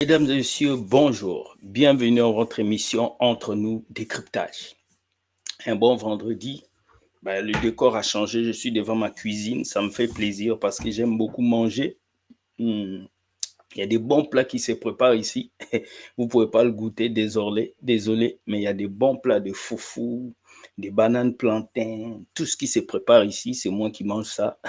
Mesdames et messieurs, bonjour. Bienvenue à votre émission Entre nous décryptage. Un bon vendredi. Le décor a changé. Je suis devant ma cuisine. Ça me fait plaisir parce que j'aime beaucoup manger. Hmm. Il y a des bons plats qui se préparent ici. Vous ne pouvez pas le goûter, désolé, mais il y a des bons plats de foufou, des bananes plantains, tout ce qui se prépare ici, c'est moi qui mange ça.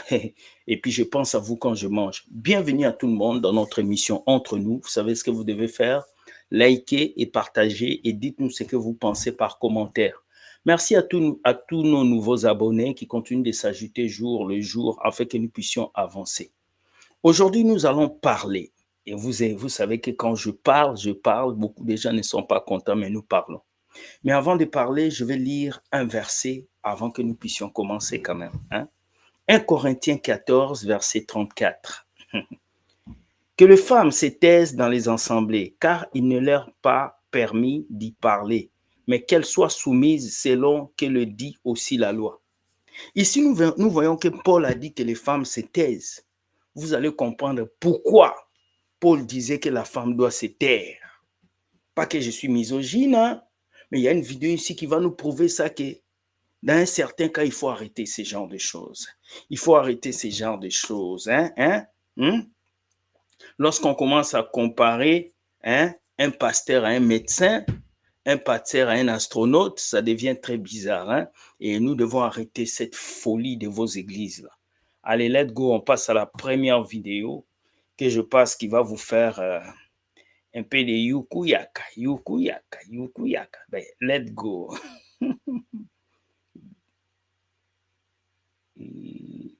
Et puis je pense à vous quand je mange. Bienvenue à tout le monde dans notre émission Entre nous. Vous savez ce que vous devez faire? Likez et partagez et dites-nous ce que vous pensez par commentaire. Merci à tous nos nouveaux abonnés qui continuent de s'ajouter jour le jour afin que nous puissions avancer. Aujourd'hui, nous allons parler. Et vous savez que quand je parle, beaucoup de gens ne sont pas contents, mais nous parlons. Mais avant de parler, je vais lire un verset avant que nous puissions commencer quand même. 1 Corinthiens 14, verset 34. Que les femmes se taisent dans les assemblées, car il ne leur est pas permis d'y parler, mais qu'elles soient soumises selon que le dit aussi la loi. Ici, nous voyons que Paul a dit que les femmes se taisent. Vous allez comprendre pourquoi Paul disait que la femme doit se taire. Pas que je suis misogyne, mais il y a une vidéo ici qui va nous prouver ça, que dans un certain cas, il faut arrêter ce genre de choses. Il faut arrêter ce genre de choses. Lorsqu'on commence à comparer un pasteur à un médecin, un pasteur à un astronaute, ça devient très bizarre. Et nous devons arrêter cette folie de vos églises là. Allez, let's go, on passe à la première vidéo que je passe qui va vous faire un peu de yukuyaka, yukuyaka, yukuyaka. Let's go.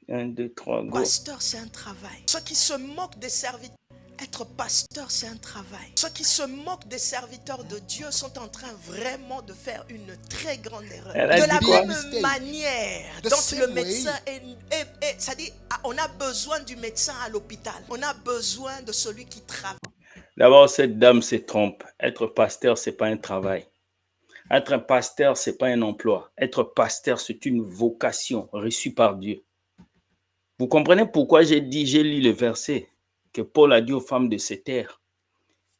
1, 2, 3, go. Pasteur, c'est un travail. Ceux qui se moquent des serviteurs, être pasteur, c'est un travail. Ceux qui se moquent des serviteurs de Dieu sont en train vraiment de faire une très grande erreur. Elle a De dit la quoi? même manière dont le médecin c'est-à-dire, on a besoin du médecin à l'hôpital. On a besoin de celui qui travaille. D'abord, cette dame se trompe. Être pasteur, c'est pas un travail. Être un pasteur, c'est pas un emploi. Être pasteur, c'est une vocation reçue par Dieu. Vous comprenez pourquoi j'ai lu le verset que Paul a dit aux femmes de se taire.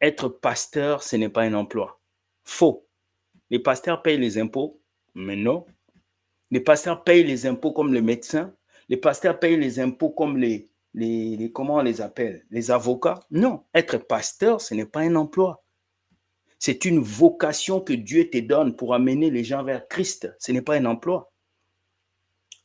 Être pasteur, ce n'est pas un emploi. Faux. Les pasteurs payent les impôts, mais non. Les pasteurs payent les impôts comme les médecins. Les pasteurs payent les impôts comme comment on les appelle? Les avocats. Non. Être pasteur, ce n'est pas un emploi. C'est une vocation que Dieu te donne pour amener les gens vers Christ. Ce n'est pas un emploi.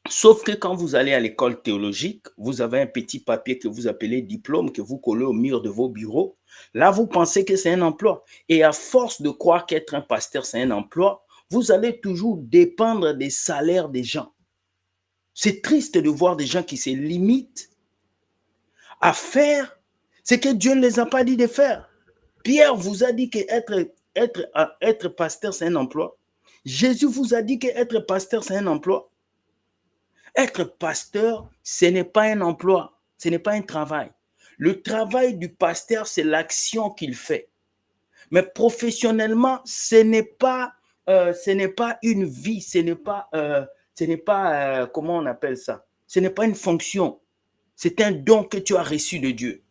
Sauf que quand vous allez à l'école théologique, vous avez un petit papier que vous appelez diplôme, que vous collez au mur de vos bureaux. Là, vous pensez que c'est un emploi. Et à force de croire qu'être un pasteur, c'est un emploi, vous allez toujours dépendre des salaires des gens. C'est triste de voir des gens qui se limitent à faire ce que Dieu ne les a pas dit de faire. Pierre vous a dit que être pasteur, c'est un emploi. Jésus vous a dit que être pasteur, c'est un emploi. Être pasteur, ce n'est pas un emploi, ce n'est pas un travail. Le travail du pasteur, c'est l'action qu'il fait. Mais professionnellement, ce n'est pas une vie, ce n'est pas comment on appelle ça? Ce n'est pas une fonction. C'est un don que tu as reçu de Dieu.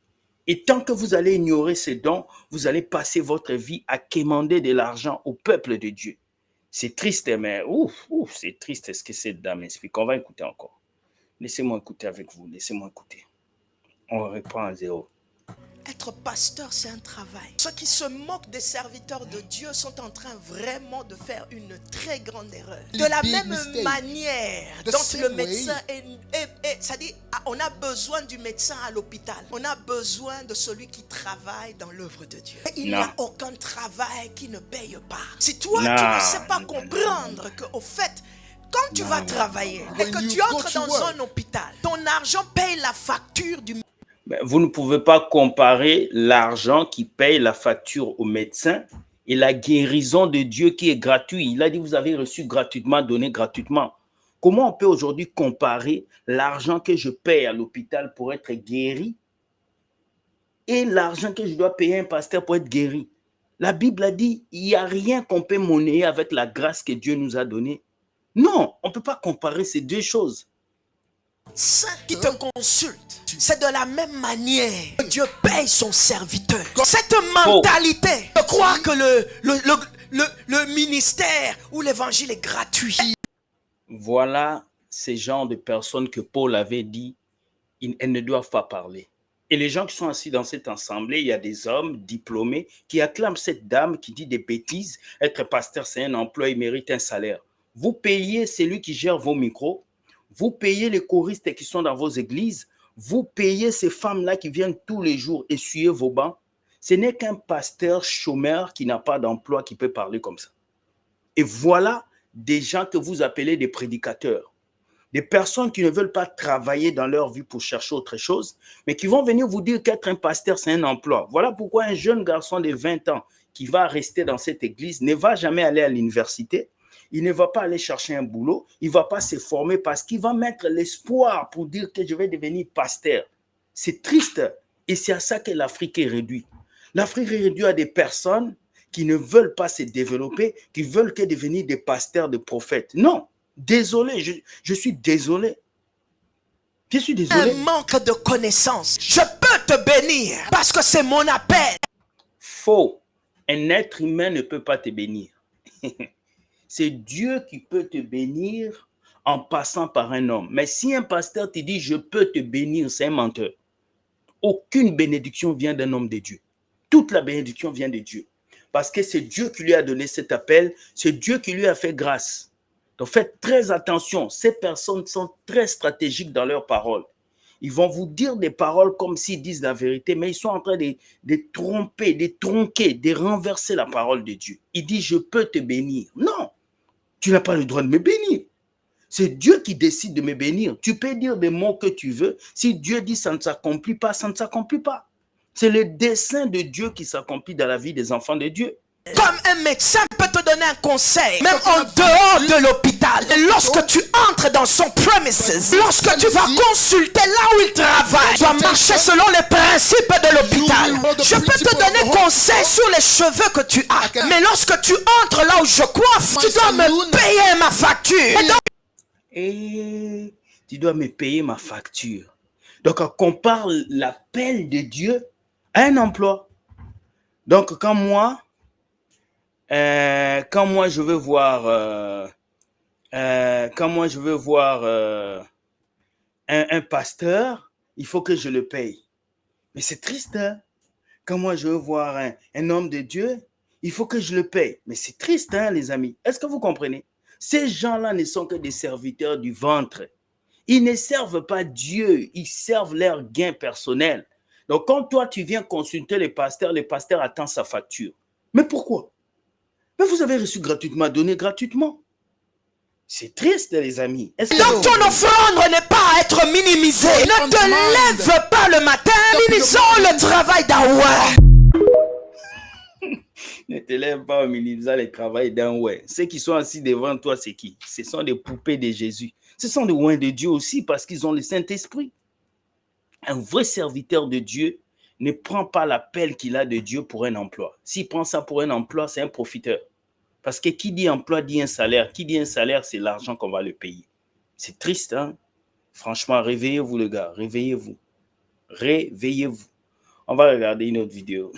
Et tant que vous allez ignorer ces dons, vous allez passer votre vie à quémander de l'argent au peuple de Dieu. C'est triste, mais c'est triste ce que cette dame explique. On va écouter encore. Laissez-moi écouter avec vous, laissez-moi écouter. On reprend à zéro. Être pasteur, c'est un travail. Ceux qui se moquent des serviteurs de Dieu sont en train vraiment de faire une très grande erreur. De la même manière dont le médecin c'est-à-dire, on a besoin du médecin à l'hôpital. On a besoin de celui qui travaille dans l'œuvre de Dieu. Il n'y a aucun travail qui ne paye pas. Si toi, tu ne sais pas comprendre qu'au fait, quand tu vas travailler et que tu entres dans un hôpital, ton argent paye la facture du médecin. Vous ne pouvez pas comparer l'argent qui paye la facture au médecin et la guérison de Dieu qui est gratuite. Il a dit, vous avez reçu gratuitement, donné gratuitement. Comment on peut aujourd'hui comparer l'argent que je paye à l'hôpital pour être guéri et l'argent que je dois payer à un pasteur pour être guéri? La Bible a dit, il n'y a rien qu'on peut monnayer avec la grâce que Dieu nous a donnée. Non, on ne peut pas comparer ces deux choses. médecin qui te consulte, c'est de la même manière que Dieu paye son serviteur. Cette mentalité de croire que le ministère ou l'évangile est gratuit. Voilà ces genres de personnes que Paul avait dit, elles ne doivent pas parler. Et les gens qui sont assis dans cette assemblée, il y a des hommes diplômés qui acclament cette dame qui dit des bêtises. Être pasteur, c'est un emploi, il mérite un salaire. Vous payez celui qui gère vos micros, vous payez les choristes qui sont dans vos églises, vous payez ces femmes-là qui viennent tous les jours essuyer vos bancs. Ce n'est qu'un pasteur chômeur qui n'a pas d'emploi qui peut parler comme ça. Et voilà des gens que vous appelez des prédicateurs. Des personnes qui ne veulent pas travailler dans leur vie pour chercher autre chose, mais qui vont venir vous dire qu'être un pasteur, c'est un emploi. Voilà pourquoi un jeune garçon de 20 ans qui va rester dans cette église ne va jamais aller à l'université, il ne va pas aller chercher un boulot, il ne va pas se former parce qu'il va mettre l'espoir pour dire que je vais devenir pasteur. C'est triste et c'est à ça que l'Afrique est réduite. L'Afrique est réduite à des personnes qui ne veulent pas se développer, qui veulent que devenir des pasteurs, des prophètes. Non. Désolé, je suis désolé. Je suis désolé. Un manque de connaissance. Je peux te bénir parce que c'est mon appel. Faux. Un être humain ne peut pas te bénir. C'est Dieu qui peut te bénir en passant par un homme. Mais si un pasteur te dit je peux te bénir, c'est un menteur. Aucune bénédiction vient d'un homme de Dieu. Toute la bénédiction vient de Dieu. Parce que c'est Dieu qui lui a donné cet appel, c'est Dieu qui lui a fait grâce. Donc faites très attention, ces personnes sont très stratégiques dans leurs paroles. Ils vont vous dire des paroles comme s'ils disent la vérité, mais ils sont en train de tromper, de tronquer, de renverser la parole de Dieu. Il dit, je peux te bénir. Non, tu n'as pas le droit de me bénir. C'est Dieu qui décide de me bénir. Tu peux dire des mots que tu veux. Si Dieu dit ça ne s'accomplit pas, ça ne s'accomplit pas. C'est le dessein de Dieu qui s'accomplit dans la vie des enfants de Dieu. Comme un médecin peut te donner un conseil, même en dehors de l'hôpital. Et lorsque tu entres dans son premises, lorsque tu vas consulter là où il travaille, tu vas marcher selon les principes de l'hôpital. Je peux te donner conseil sur les cheveux que tu as. Mais lorsque tu entres là où je coiffe, tu dois me payer ma facture. Et tu dois me payer ma facture. Donc, on compare l'appel de Dieu à un emploi. Donc, quand moi je veux voir, un pasteur, il faut que je le paye. Mais c'est triste, hein? Quand moi je veux voir un homme de Dieu, il faut que je le paye. Mais c'est triste, hein, les amis. Est-ce que vous comprenez? Ces gens-là ne sont que des serviteurs du ventre. Ils ne servent pas Dieu, ils servent leur gain personnel. Donc, quand toi, tu viens consulter le pasteur attend sa facture. Mais pourquoi? Mais vous avez reçu gratuitement, donné gratuitement. C'est triste, les amis. Donc, ton offrande n'est pas à être minimisée. Ne te lève pas le matin, minimisons le travail d'Aouah. Ne te lève pas en minimisant le travail d'un ouais. Ceux qui sont assis devant toi, c'est qui? Ce sont des poupées de Jésus. Ce sont des oins de Dieu aussi parce qu'ils ont le Saint-Esprit. Un vrai serviteur de Dieu ne prend pas l'appel qu'il a de Dieu pour un emploi. S'il prend ça pour un emploi, c'est un profiteur. Parce que qui dit emploi dit un salaire. Qui dit un salaire, c'est l'argent qu'on va le payer. C'est triste, hein? Franchement, réveillez-vous, les gars. Réveillez-vous. Réveillez-vous. On va regarder une autre vidéo.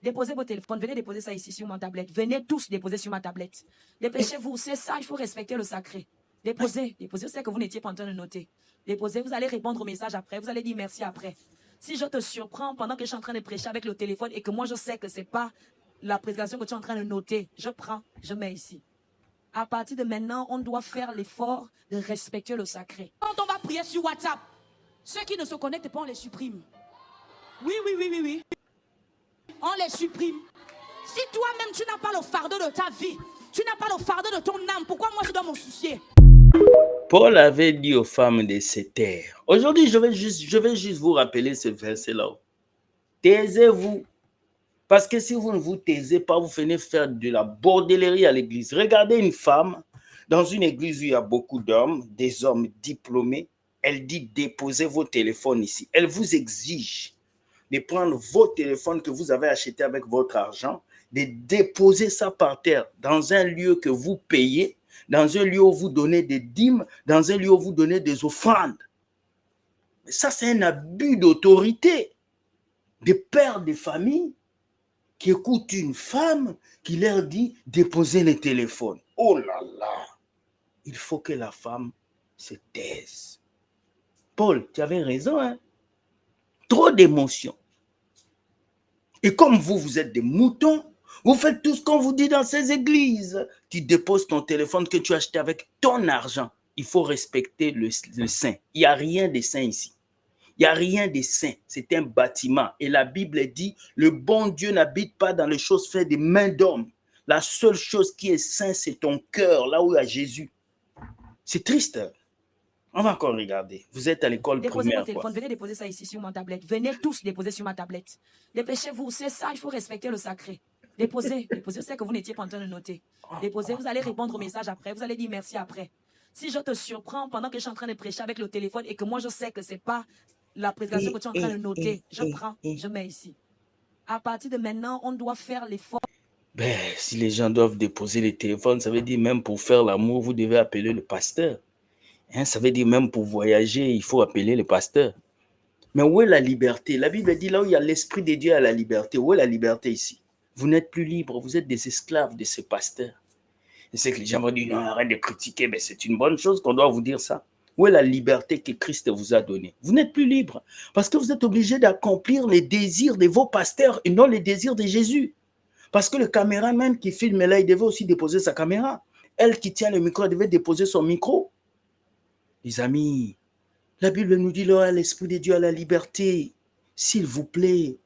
Déposez vos téléphones, venez déposer ça ici sur ma tablette. Venez tous déposer sur ma tablette. Dépêchez-vous, c'est ça, il faut respecter le sacré. Déposez, je sais que vous n'étiez pas en train de noter. Déposez, vous allez répondre au message après, vous allez dire merci après. Si je te surprends pendant que je suis en train de prêcher avec le téléphone et que moi je sais que ce n'est pas la prédication que tu es en train de noter, je prends, je mets ici. À partir de maintenant, on doit faire l'effort de respecter le sacré. Quand on va prier sur WhatsApp, ceux qui ne se connectent pas, on les supprime. Oui. On les supprime. Si toi-même, tu n'as pas le fardeau de ta vie, tu n'as pas le fardeau de ton âme, pourquoi moi je dois m'en soucier? Paul avait dit aux femmes de se taire. Aujourd'hui, je vais juste vous rappeler ce verset-là. Taisez-vous. Parce que si vous ne vous taisez pas, vous venez faire de la bordellerie à l'église. Regardez une femme dans une église où il y a beaucoup d'hommes, des hommes diplômés. Elle dit déposez vos téléphones ici. Elle vous exige de prendre vos téléphones que vous avez achetés avec votre argent, de déposer ça par terre dans un lieu que vous payez, dans un lieu où vous donnez des dîmes, dans un lieu où vous donnez des offrandes. Mais ça, c'est un abus d'autorité. Des pères de famille qui écoutent une femme qui leur dit déposez les téléphones. Oh là là! Il faut que la femme se taise. Paul, tu avais raison, hein? Trop d'émotions. Et comme vous êtes des moutons, vous faites tout ce qu'on vous dit dans ces églises. Tu déposes ton téléphone que tu as acheté avec ton argent. Il faut respecter le saint. Il n'y a rien de saint ici. Il n'y a rien de saint. C'est un bâtiment. Et la Bible dit, le bon Dieu n'habite pas dans les choses faites des mains d'hommes. La seule chose qui est saint, c'est ton cœur, là où il y a Jésus. C'est triste. On va encore regarder. Vous êtes à l'école Déposez primaire. votre téléphone, venez déposer ça ici sur ma tablette. Venez tous déposer sur ma tablette. Dépêchez-vous, c'est ça, il faut respecter le sacré. Déposez, c'est que vous n'étiez pas en train de noter. Déposez, vous allez répondre au message après, vous allez dire merci après. Si je te surprends pendant que je suis en train de prêcher avec le téléphone et que moi je sais que ce n'est pas la prédication que tu es en train de noter, je prends, je mets ici. À partir de maintenant, on doit faire l'effort. Ben, si les gens doivent déposer les téléphones, ça veut dire même pour faire l'amour, vous devez appeler le pasteur. Hein, ça veut dire même pour voyager, il faut appeler le pasteur. Mais où est la liberté? La Bible dit là où il y a l'Esprit de Dieu, il y a la liberté. Où est la liberté ici? Vous n'êtes plus libre, vous êtes des esclaves de ces pasteurs. Je sais que les gens vont dire, non, arrête de critiquer, mais c'est une bonne chose qu'on doit vous dire ça. Où est la liberté que Christ vous a donnée? Vous n'êtes plus libre parce que vous êtes obligé d'accomplir les désirs de vos pasteurs et non les désirs de Jésus. Parce que le caméraman qui filme là, il devait aussi déposer sa caméra. Elle qui tient le micro, elle devait déposer son micro. Les amis, la Bible nous dit là, l'Esprit de Dieu a la liberté. S'il vous plaît,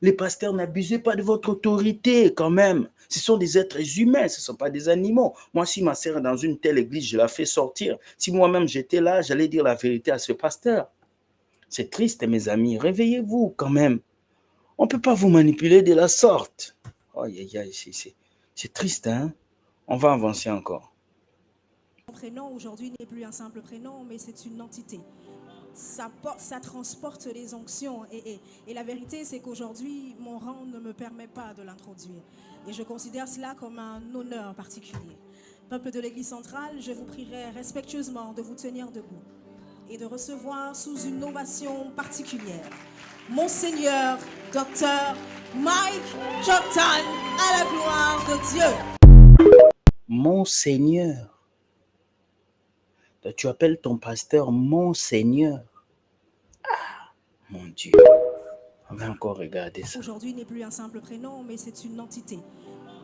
les pasteurs, n'abusez pas de votre autorité quand même. Ce sont des êtres humains, ce ne sont pas des animaux. Moi, si ma sœur est dans une telle église, je la fais sortir. Si moi-même j'étais là, j'allais dire la vérité à ce pasteur. C'est triste, mes amis. Réveillez-vous quand même. On ne peut pas vous manipuler de la sorte. Oh, c'est triste, hein? On va avancer encore. Mon prénom aujourd'hui n'est plus un simple prénom, mais c'est une entité. Ça transporte les onctions. Et la vérité, c'est qu'aujourd'hui, mon rang ne me permet pas de l'introduire. Et je considère cela comme un honneur particulier. Peuple de l'Église centrale, je vous prierai respectueusement de vous tenir debout et de recevoir sous une ovation particulière Monseigneur Dr. Mike Jordan, à la gloire de Dieu. Monseigneur. Tu appelles ton pasteur Monseigneur. Ah, mon Dieu. On va encore regarder ça. Aujourd'hui n'est plus un simple prénom, mais c'est une entité.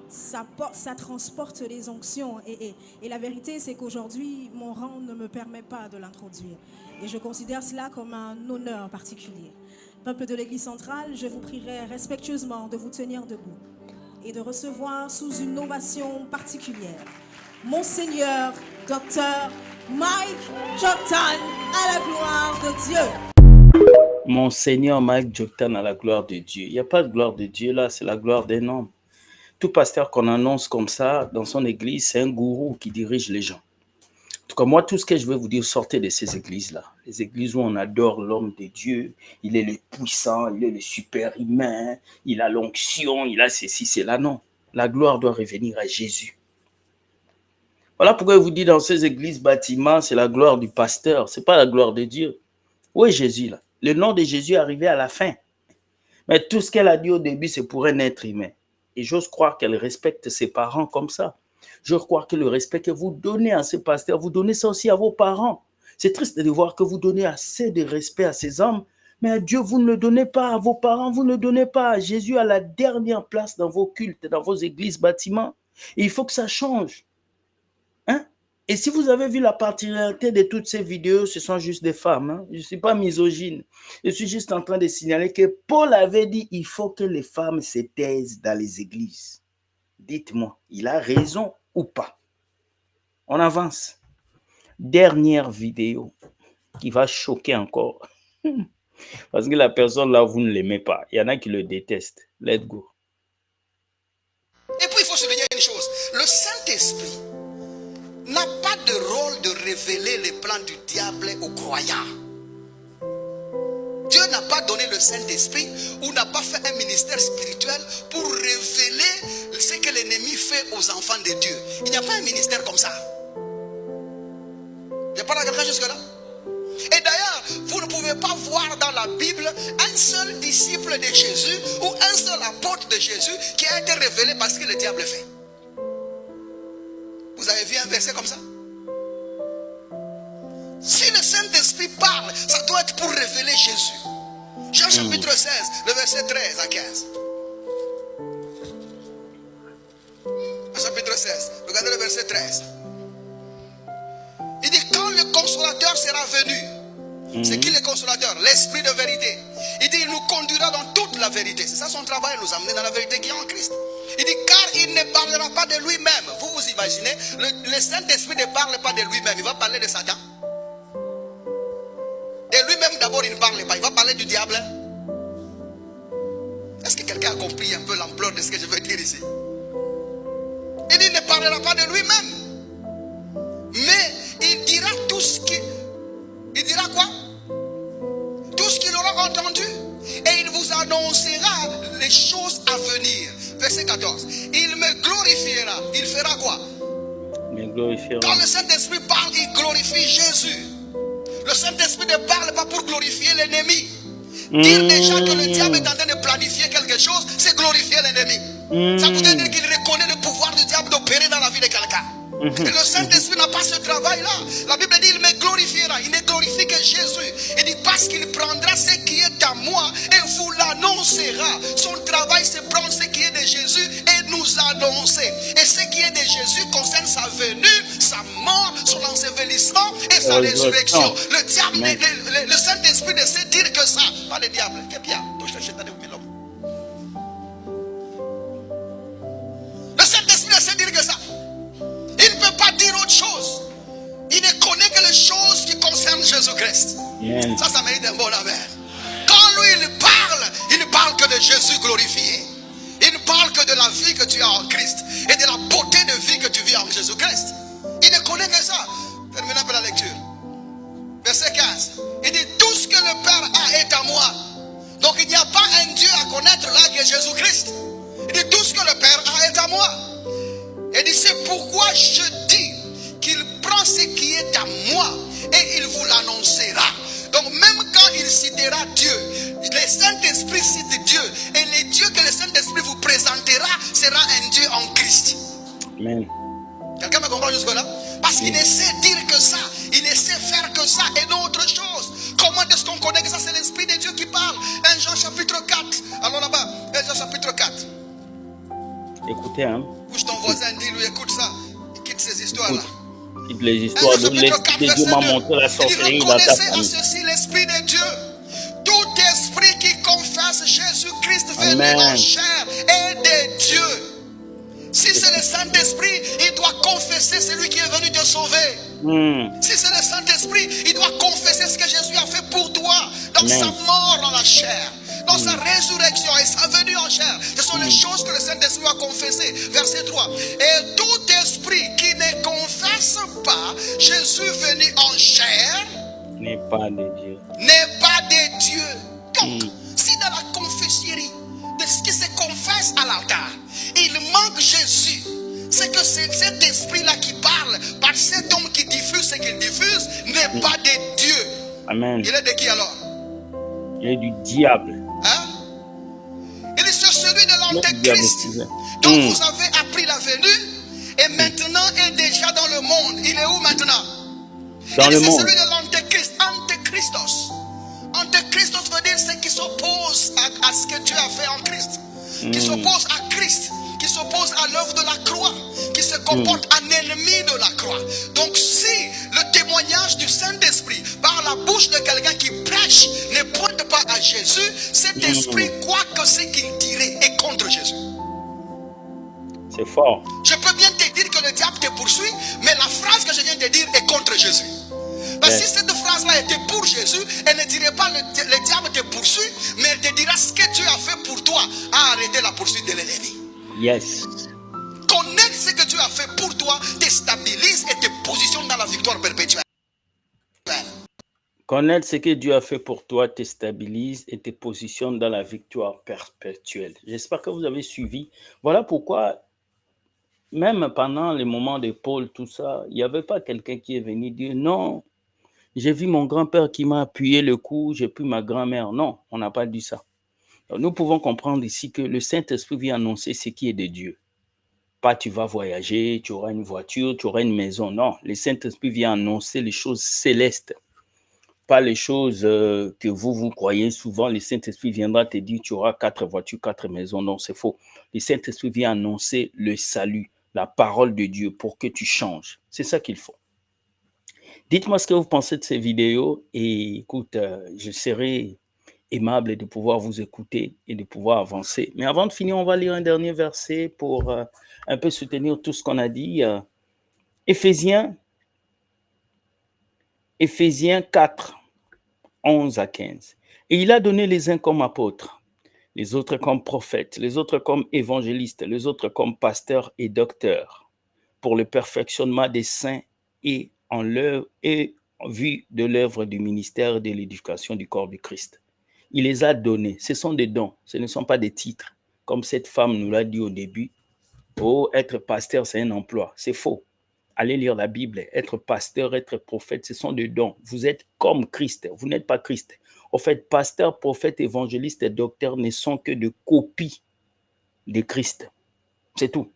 Ça transporte les onctions. Et la vérité, c'est qu'aujourd'hui, mon rang ne me permet pas de l'introduire. Et je considère cela comme un honneur particulier. Peuple de l'Église centrale, je vous prierai respectueusement de vous tenir debout et de recevoir sous une ovation particulière Monseigneur Dr. Mike Jordan, à la gloire de Dieu. Monseigneur Mike Jordan, à la gloire de Dieu. Il n'y a pas de gloire de Dieu là, c'est la gloire d'un homme. Tout pasteur qu'on annonce comme ça dans son église, c'est un gourou qui dirige les gens. En tout cas, moi, tout ce que je veux vous dire, sortez de ces églises-là. Les églises où on adore l'homme de Dieu, il est le puissant, il est le super humain, il a l'onction, il a ceci, cela. Non, la gloire doit revenir à Jésus. Voilà pourquoi je vous dis dans ces églises bâtiments, c'est la gloire du pasteur, ce n'est pas la gloire de Dieu. Où est Jésus là? Le nom de Jésus est arrivé à la fin. Mais tout ce qu'elle a dit au début, c'est pour un être humain. Et j'ose croire qu'elle respecte ses parents comme ça. J'ose croire que le respect que vous donnez à ces pasteurs, vous donnez ça aussi à vos parents. C'est triste de voir que vous donnez assez de respect à ces hommes, mais à Dieu, vous ne le donnez pas, à vos parents, vous ne le donnez pas. Jésus a la dernière place dans vos cultes, dans vos églises, bâtiments. Et il faut que ça change. Hein? Et si vous avez vu la particularité de toutes ces vidéos, ce sont juste des femmes. Hein? Je ne suis pas misogyne. Je suis juste en train de signaler que Paul avait dit il faut que les femmes se taisent dans les églises. Dites-moi, il a raison ou pas? On avance. Dernière vidéo qui va choquer encore. Parce que la personne là, vous ne l'aimez pas. Il y en a qui le détestent. Let's go. Et puis il faut se dire une chose. Le Saint-Esprit n'a pas de rôle de révéler les plans du diable aux croyants. Dieu n'a pas donné le Saint-Esprit ou n'a pas fait un ministère spirituel pour révéler ce que l'ennemi fait aux enfants de Dieu. Il n'y a pas un ministère comme ça. jusque-là? Et d'ailleurs, vous ne pouvez pas voir dans la Bible un seul disciple de Jésus ou un seul apôtre de Jésus qui a été révélé parce que le diable fait. Vous avez vu un verset comme ça? Si le Saint-Esprit parle, ça doit être pour révéler Jésus. Jean chapitre 16, le verset 13 à 15. Jean chapitre 16, regardez le verset 13. Il dit, quand le consolateur sera venu, c'est qui le consolateur? L'esprit de vérité. Il dit, il nous conduira dans toute la vérité. C'est ça son travail, nous amener dans la vérité qui est en Christ. Il dit, car il ne parlera pas de lui-même. Vous vous imaginez, le Saint-Esprit ne parle pas de lui-même, il va parler de Satan. De lui-même d'abord, il ne parle pas, il va parler du diable. Est-ce que quelqu'un a compris un peu l'ampleur de ce que je veux dire ici? Il dit, il ne parlera pas de lui-même. Mais il dira tout ce qui... Il dira quoi? Tout ce qu'il aura entendu. Et il vous annoncera les choses à venir. Verset 14. Il me glorifiera. Il fera quoi? Me glorifiera. Quand le Saint-Esprit parle, il glorifie Jésus. Le Saint-Esprit ne parle pas pour glorifier l'ennemi. Dire déjà que le diable est en train de planifier quelque chose, c'est glorifier l'ennemi. Ça voudrait dire qu'il reconnaît le pouvoir du diable d'opérer dans la vie de quelqu'un. Et le Saint-Esprit n'a pas ce travail-là. La Bible dit, il me glorifiera. Il ne glorifie que Jésus. Il dit, parce qu'il prendra ce qui est à moi et vous l'annoncera. Son travail, c'est prendre ce qui est de Jésus et nous annoncer. Et ce qui est de Jésus concerne sa venue, sa mort, son ensevelissement et sa résurrection. Le diable, le Saint-Esprit ne sait dire que ça. Pas le diable. C'est bien. Le Saint-Esprit ne sait dire que ça. Il ne peut pas dire autre chose. Il ne connaît que les choses qui concernent Jésus-Christ. Ça mérite un bon amen. Quand lui, il ne parle que de Jésus glorifié. Il ne parle que de la vie que tu as en Christ et de la beauté de vie que tu vis en Jésus-Christ. Il ne connaît que ça. Terminons par la lecture. Verset 15. Il dit, tout ce que le Père a est à moi. Donc il n'y a pas un Dieu à connaître là qui est Jésus-Christ. Il dit, tout ce que le Père a est à moi. Il dit, c'est pourquoi je dis qu'il prend ce qui est à moi et il vous l'annoncera. Donc même quand il citera Dieu, le Saint-Esprit cite Dieu. Et le Dieu que le Saint-Esprit vous présentera sera un Dieu en Christ. Amen. Quelqu'un me comprend jusque là? Parce qu'il ne sait dire que ça. Il ne sait faire que ça et non autre chose. Comment est-ce qu'on connaît que ça? C'est l'Esprit de Dieu qui parle. 1 Jean chapitre 4. Allons là-bas. 1 Jean chapitre 4. Écoutez, hein. Bouge ton voisin, dis-lui, écoute ça. Quitte ces histoires-là. Quitte les histoires de l'Esprit de Dieu m'a montré la sorcellerie dans ta famille. Ceci l'Esprit de Dieu. Tout esprit qui confesse Jésus-Christ venu en chair est de Dieu. Si c'est le Saint-Esprit, il doit confesser celui qui est venu te sauver. Si c'est le Saint-Esprit, il doit confesser ce que Jésus a fait pour toi dans sa mort en la chair, dans sa résurrection et sa venue en chair. Ce sont les choses que le Saint-Esprit a confessées. Verset 3. Et tout esprit qui ne confesse pas Jésus venu en chair n'est pas de Dieu. N'est pas de Dieu. Donc, si dans la confesserie de ce qui se confesse à l'altar, il manque Jésus, c'est que c'est cet esprit-là qui parle par cet homme qui diffuse ce qu'il diffuse n'est pas de Dieu. Amen. Il est de qui alors? Il est du diable. Hein? Il est sur celui de l'Antéchrist. Donc vous avez appris la venue et maintenant est déjà dans le monde. Il est où maintenant? Dans le monde. C'est celui de l'Antéchrist. Antéchristos. Antéchristos veut dire ce qui s'oppose à ce que Dieu a fait en Christ. Qui s'oppose à Christ. Qui s'oppose à l'œuvre de la croix. Qui se comporte en ennemi de la croix. Donc si le témoignage du Saint-Esprit par la bouche de quelqu'un qui prêche ne pointe pas à Jésus, cet esprit, quoi que ce qu'il dirait, est contre Jésus. C'est fort. Je peux bien te dire que le diable te poursuit, mais la phrase que je viens de dire est contre Jésus. Parce que si cette phrase-là était pour Jésus, elle ne dirait pas le diable te poursuit, mais elle te dira ce que Dieu a fait pour toi à arrêter la poursuite de l'ennemi. Yes. Connaître ce que Dieu a fait pour toi te stabilise et te positionne dans la victoire perpétuelle. Connaître ce que Dieu a fait pour toi te stabilise et te positionne dans la victoire perpétuelle. J'espère que vous avez suivi. Voilà pourquoi, même pendant les moments de Paul, tout ça, il n'y avait pas quelqu'un qui est venu dire non, J'ai vu mon grand-père qui m'a appuyé le cou, j'ai pu ma grand-mère. Non, on n'a pas dit ça. Donc, nous pouvons comprendre ici que le Saint-Esprit vient annoncer ce qui est de Dieu. Pas tu vas voyager, tu auras une voiture, tu auras une maison. Non, le Saint-Esprit vient annoncer les choses célestes. Pas les choses que vous croyez souvent. Le Saint-Esprit viendra te dire tu auras 4 voitures, 4 maisons. Non, c'est faux. Le Saint-Esprit vient annoncer le salut, la parole de Dieu pour que tu changes. C'est ça qu'il faut. Dites-moi ce que vous pensez de ces vidéos et écoute, je serai aimable de pouvoir vous écouter et de pouvoir avancer. Mais avant de finir, on va lire un dernier verset pour un peu soutenir tout ce qu'on a dit. Éphésiens 4, 11 à 15. Et il a donné les uns comme apôtres, les autres comme prophètes, les autres comme évangélistes, les autres comme pasteurs et docteurs, pour le perfectionnement des saints et en vue de l'œuvre du ministère et de l'édification du corps du Christ. Il les a donnés. Ce sont des dons, ce ne sont pas des titres. Comme cette femme nous l'a dit au début, oh, être pasteur, c'est un emploi. C'est faux. Allez lire la Bible. Être pasteur, être prophète, ce sont des dons. Vous êtes comme Christ. Vous n'êtes pas Christ. En fait, pasteur, prophète, évangéliste et docteur ne sont que de copies de Christ. C'est tout.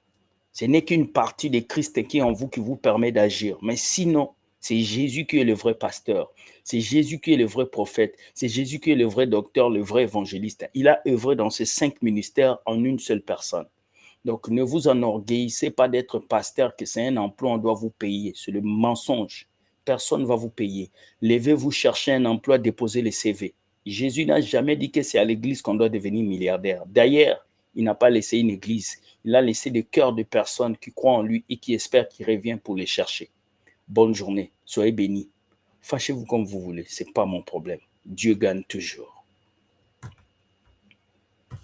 Ce n'est qu'une partie de Christ qui est en vous qui vous permet d'agir. Mais sinon, c'est Jésus qui est le vrai pasteur. C'est Jésus qui est le vrai prophète. C'est Jésus qui est le vrai docteur, le vrai évangéliste. Il a œuvré dans ces 5 ministères en une seule personne. Donc, ne vous enorgueillissez pas d'être pasteur, que c'est un emploi, on doit vous payer. C'est le mensonge. Personne ne va vous payer. Levez-vous chercher un emploi, déposez les CV. Jésus n'a jamais dit que c'est à l'église qu'on doit devenir milliardaire. D'ailleurs, il n'a pas laissé une église. Il a laissé des cœurs de personnes qui croient en lui et qui espèrent qu'il revient pour les chercher. Bonne journée. Soyez bénis. Fâchez-vous comme vous voulez. Ce n'est pas mon problème. Dieu gagne toujours.